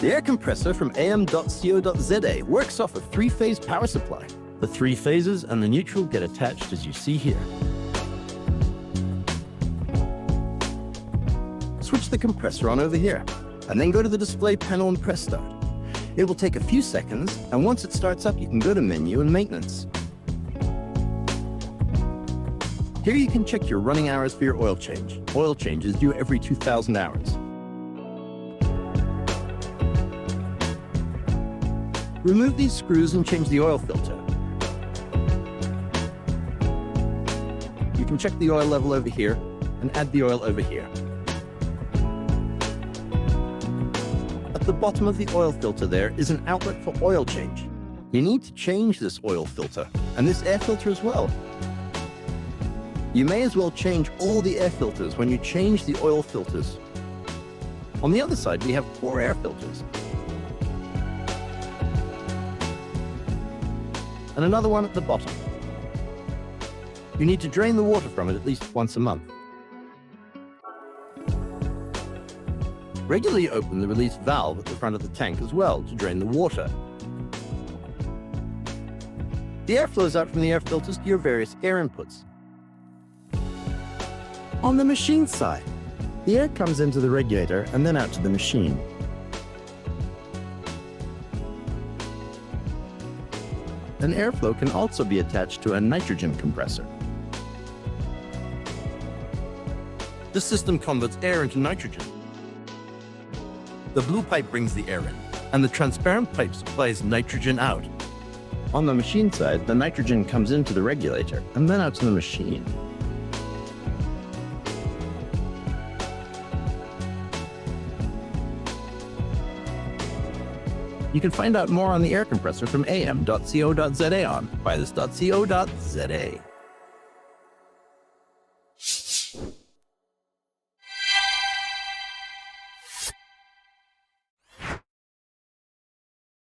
The air compressor from AM.CO.ZA works off a three-phase power supply. The three phases and the neutral get attached as you see here. Switch the compressor on over here, and then go to the display panel and press start. It will take a few seconds, and once it starts up, you can go to Menu and Maintenance. Here you can check your running hours for your oil change. Oil change is due every 2,000 hours. Remove these screws and change the oil filter. You can check the oil level over here and add the oil over here. At the bottom of the oil filter there is an outlet for oil change. You need to change this oil filter and this air filter as well. You may as well change all the air filters when you change the oil filters. On the other side, we have 4 air filters. And another one at the bottom. You need to drain the water from it at least once a month. Regularly open the release valve at the front of the tank as well to drain the water. The air flows out from the air filters to your various air inputs. On the machine side, the air comes into the regulator and then out to the machine. An airflow can also be attached to a nitrogen compressor. This system converts air into nitrogen. The blue pipe brings the air in, and the transparent pipe supplies nitrogen out. On the machine side, the nitrogen comes into the regulator and then out to the machine. You can find out more on the air compressor from AM.CO.ZA on Pilus.co.za.